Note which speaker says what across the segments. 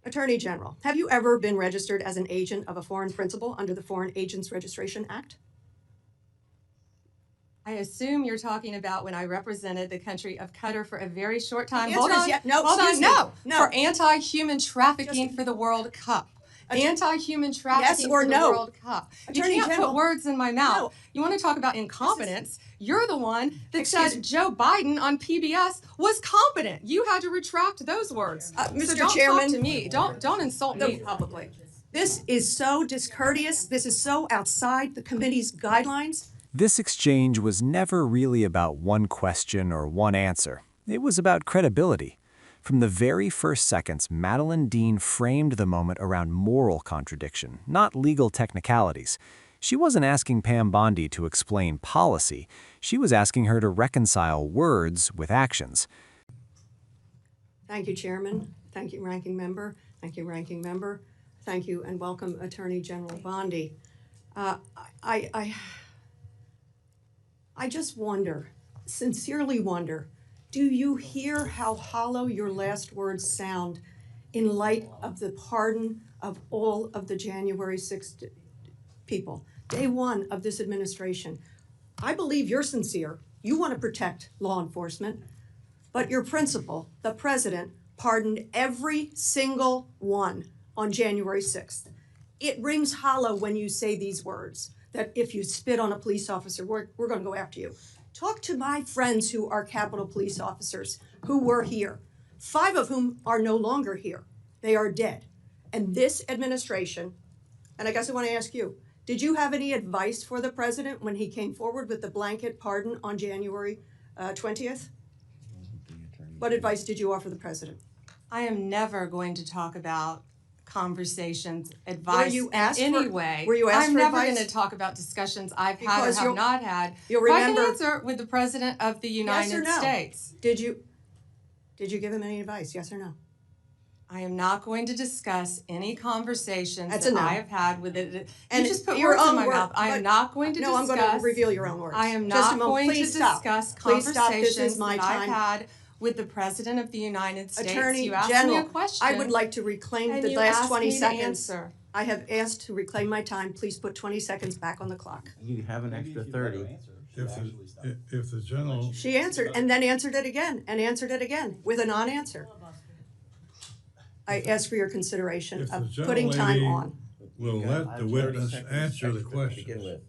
Speaker 1: Attorney General, have you ever been registered as an agent of a foreign principal under the Foreign Agents Registration Act?
Speaker 2: I assume you're talking about when I represented the country of Qatar for a very short time.
Speaker 1: The answer is yes. No,
Speaker 2: hold on.
Speaker 1: excuse me.
Speaker 2: No, for anti-human trafficking for the World Cup. Anti-human trafficking
Speaker 1: yes or
Speaker 2: for the
Speaker 1: no?
Speaker 2: World Cup.
Speaker 1: Attorney
Speaker 2: you can't
Speaker 1: General,
Speaker 2: put words in my mouth.
Speaker 1: No.
Speaker 2: You want to talk about incompetence? You're the one that
Speaker 1: Excuse
Speaker 2: said Joe Biden on PBS was competent. You had to retract those words.
Speaker 1: Mr.
Speaker 2: So don't
Speaker 1: Chairman,
Speaker 2: talk to me. Don't insult me publicly.
Speaker 1: This is so discourteous. This is so outside the committee's guidelines.
Speaker 3: This exchange was never really about one question or one answer. It was about credibility. From the very first seconds, Madeleine Dean framed the moment around moral contradiction, not legal technicalities. She wasn't asking Pam Bondi to explain policy. She was asking her to reconcile words with actions.
Speaker 1: Thank you, Chairman. Thank you, Ranking Member. Thank you, Ranking Member. Thank you, and welcome, Attorney General Bondi. I just wonder, sincerely wonder, do you hear how hollow your last words sound in light of the pardon of all of the January 6th people, day one of this administration? I believe you're sincere. You want to protect law enforcement, but your principal, the president, pardoned every single one on January 6th. It rings hollow when you say these words, that if you spit on a police officer, we're going to go after you. Talk to my friends who are Capitol Police officers who were here, 5 of whom are no longer here. They are dead. And this administration, and I guess I want to ask you, did you have any advice for the president when he came forward with the blanket pardon on January 20th? What advice did you offer the president?
Speaker 2: I am never going to talk about conversations, advice
Speaker 1: Were you asked
Speaker 2: in any
Speaker 1: for,
Speaker 2: way.
Speaker 1: Were you asked
Speaker 2: I'm
Speaker 1: for
Speaker 2: never
Speaker 1: advice?
Speaker 2: going to talk about discussions I've had
Speaker 1: Because
Speaker 2: or have not had.
Speaker 1: You'll
Speaker 2: If
Speaker 1: remember,
Speaker 2: I can answer with the President of the United
Speaker 1: yes or no?
Speaker 2: States.
Speaker 1: Did you give him any advice, yes or no?
Speaker 2: I am not going to discuss any conversations
Speaker 1: That's
Speaker 2: that
Speaker 1: a no.
Speaker 2: I have had with it.
Speaker 1: And
Speaker 2: you just put
Speaker 1: your
Speaker 2: words in
Speaker 1: own
Speaker 2: my
Speaker 1: word,
Speaker 2: mouth. I am
Speaker 1: but-
Speaker 2: not going to
Speaker 1: No,
Speaker 2: discuss.
Speaker 1: I'm going to reveal your own words.
Speaker 2: I am
Speaker 1: Just a
Speaker 2: not
Speaker 1: moment.
Speaker 2: going to
Speaker 1: Please stop.
Speaker 2: discuss
Speaker 1: Please stop. This
Speaker 2: conversations
Speaker 1: is my
Speaker 2: that I've
Speaker 1: time.
Speaker 2: had with the President of the United States.
Speaker 1: Attorney
Speaker 2: You asked
Speaker 1: General,
Speaker 2: me a question.
Speaker 1: I would like to reclaim
Speaker 2: and
Speaker 1: the
Speaker 2: you
Speaker 1: last
Speaker 2: asked
Speaker 1: 20
Speaker 2: me to
Speaker 1: seconds.
Speaker 2: answer.
Speaker 1: I have asked to reclaim my time. Please put 20 seconds back on the clock.
Speaker 4: You have an extra 30.
Speaker 5: If the general,
Speaker 1: She answered and then answered it again and answered it again with a non-answer. I ask for your consideration
Speaker 5: if the
Speaker 1: of
Speaker 5: general
Speaker 1: putting time
Speaker 5: lady
Speaker 1: on.
Speaker 5: will let the witness answer the question,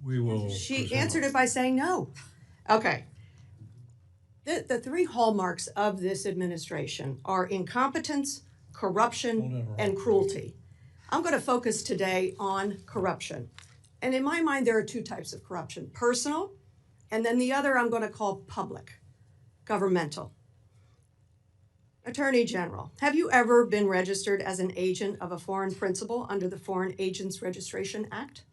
Speaker 5: we will.
Speaker 1: She
Speaker 5: proceed.
Speaker 1: answered it by saying no. Okay. The 3 hallmarks of this administration are incompetence, corruption, and cruelty. I'm going to focus today on corruption. And in my mind, there are 2 types of corruption: personal, and then the other I'm going to call public, governmental. Attorney General, have you ever been registered as an agent of a foreign principal under the Foreign Agents Registration Act?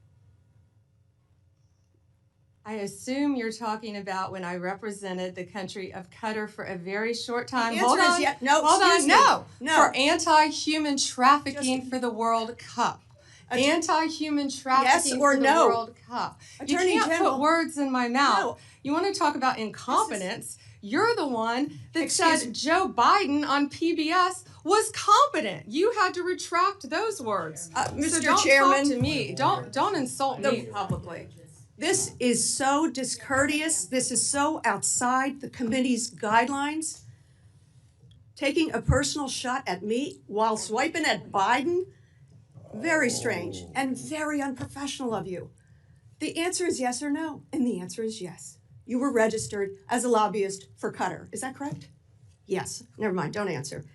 Speaker 2: I assume you're talking about when I represented the country of Qatar for a very short time.
Speaker 1: The answer is yes. No,
Speaker 2: hold
Speaker 1: excuse
Speaker 2: on.
Speaker 1: me.
Speaker 2: No. For anti-human trafficking for the World Cup. Anti-human trafficking
Speaker 1: or
Speaker 2: for the
Speaker 1: no?
Speaker 2: World Cup.
Speaker 1: Attorney
Speaker 2: you can't
Speaker 1: General,
Speaker 2: put words in my mouth.
Speaker 1: No.
Speaker 2: You want to talk about incompetence? You're the one that
Speaker 1: Excuse
Speaker 2: said Joe Biden on PBS was competent. You had to retract those words.
Speaker 1: Mr.
Speaker 2: So don't
Speaker 1: Chairman,
Speaker 2: talk to me. Don't insult me publicly.
Speaker 1: This is so discourteous. This is so outside the committee's guidelines. Taking a personal shot at me while swiping at Biden? Very strange and very unprofessional of you. The answer is yes or no, and the answer is yes. You were registered as a lobbyist for Qatar. Is that correct? Yes. Never mind. Don't answer.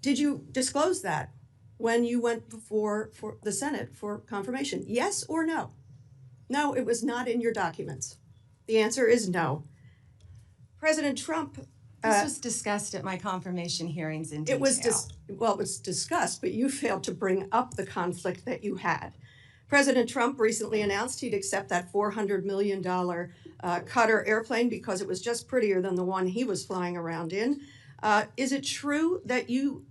Speaker 1: Did you disclose that when you went before for the Senate for confirmation? Yes or no? No, it was not in your documents. The answer is no. President Trump.
Speaker 2: This was discussed at my confirmation hearings in detail.
Speaker 1: It was discussed, but you failed to bring up the conflict that you had. President Trump recently announced he'd accept that $400 million Qatar airplane because it was just prettier than the one he was flying around in. Is it true that you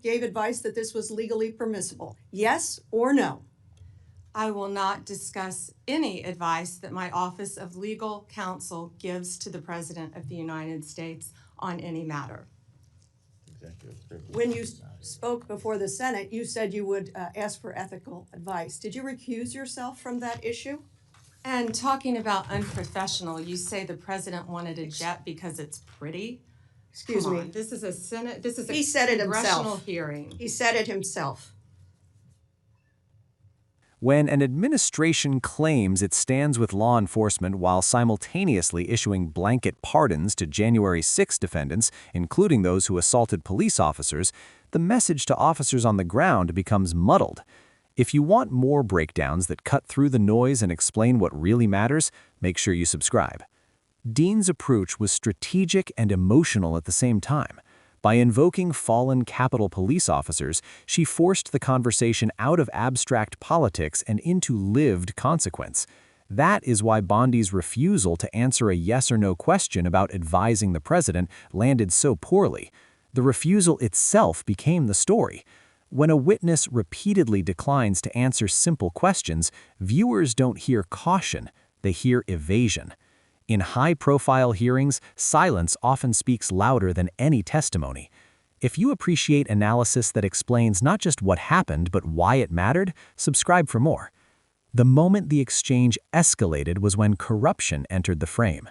Speaker 1: gave advice that this was legally permissible? Yes or no?
Speaker 2: I will not discuss any advice that my Office of Legal Counsel gives to the President of the United States on any matter.
Speaker 1: when you spoke before the Senate, you said you would ask for ethical advice. Did you recuse yourself from that issue?
Speaker 2: And talking about unprofessional, you say the president wanted a jet because it's pretty?
Speaker 1: Excuse
Speaker 2: Come
Speaker 1: me.
Speaker 2: on, this is a Senate, this is
Speaker 1: He
Speaker 2: a
Speaker 1: said it
Speaker 2: congressional
Speaker 1: himself.
Speaker 2: hearing.
Speaker 1: He said it himself.
Speaker 3: When an administration claims it stands with law enforcement while simultaneously issuing blanket pardons to January 6 defendants, including those who assaulted police officers, the message to officers on the ground becomes muddled. If you want more breakdowns that cut through the noise and explain what really matters, make sure you subscribe. Dean's approach was strategic and emotional at the same time. By invoking fallen Capitol police officers, she forced the conversation out of abstract politics and into lived consequence. That is why Bondi's refusal to answer a yes or no question about advising the president landed so poorly. The refusal itself became the story. When a witness repeatedly declines to answer simple questions, viewers don't hear caution, they hear evasion. In high-profile hearings, silence often speaks louder than any testimony. If you appreciate analysis that explains not just what happened but why it mattered, subscribe for more. The moment the exchange escalated was when corruption entered the frame.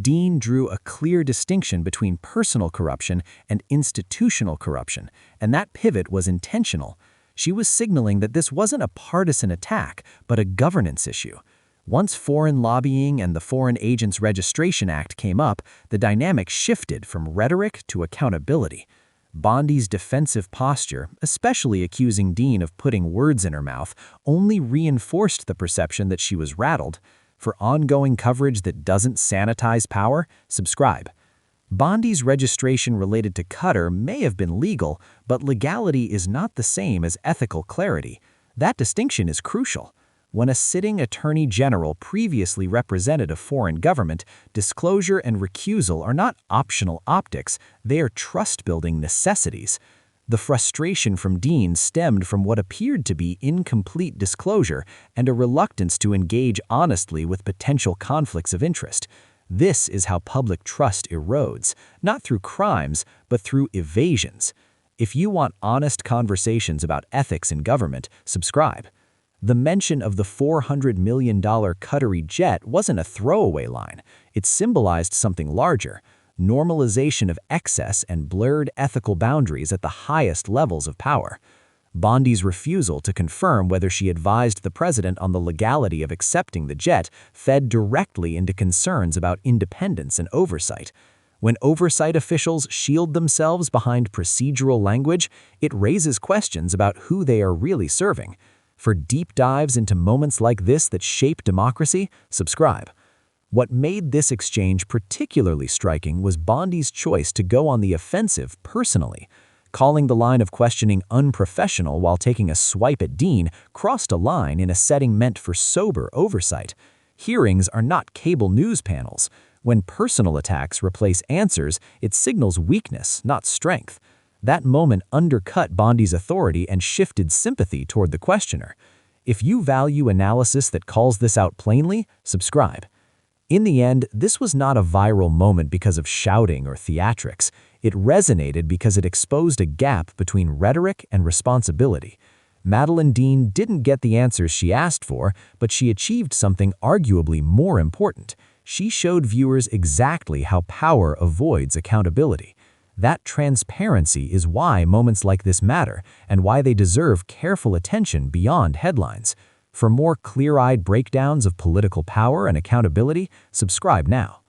Speaker 3: Dean drew a clear distinction between personal corruption and institutional corruption, and that pivot was intentional. She was signaling that this wasn't a partisan attack, but a governance issue. Once foreign lobbying and the Foreign Agents Registration Act came up, the dynamic shifted from rhetoric to accountability. Bondi's defensive posture, especially accusing Dean of putting words in her mouth, only reinforced the perception that she was rattled. For ongoing coverage that doesn't sanitize power, subscribe. Bondi's registration related to Qatar may have been legal, but legality is not the same as ethical clarity. That distinction is crucial. When a sitting attorney general previously represented a foreign government, disclosure and recusal are not optional optics, they are trust-building necessities. The frustration from Dean stemmed from what appeared to be incomplete disclosure and a reluctance to engage honestly with potential conflicts of interest. This is how public trust erodes, not through crimes, but through evasions. If you want honest conversations about ethics in government, subscribe. The mention of the $400 million Qatari jet wasn't a throwaway line. It symbolized something larger: normalization of excess and blurred ethical boundaries at the highest levels of power. Bondi's refusal to confirm whether she advised the president on the legality of accepting the jet fed directly into concerns about independence and oversight. When oversight officials shield themselves behind procedural language, it raises questions about who they are really serving. For deep dives into moments like this that shape democracy, subscribe. What made this exchange particularly striking was Bondi's choice to go on the offensive personally. Calling the line of questioning unprofessional while taking a swipe at Dean crossed a line in a setting meant for sober oversight. Hearings are not cable news panels. When personal attacks replace answers, it signals weakness, not strength. That moment undercut Bondi's authority and shifted sympathy toward the questioner. If you value analysis that calls this out plainly, subscribe. In the end, this was not a viral moment because of shouting or theatrics. It resonated because it exposed a gap between rhetoric and responsibility. Madeleine Dean didn't get the answers she asked for, but she achieved something arguably more important. She showed viewers exactly how power avoids accountability. That transparency is why moments like this matter and why they deserve careful attention beyond headlines. For more clear-eyed breakdowns of political power and accountability, subscribe now.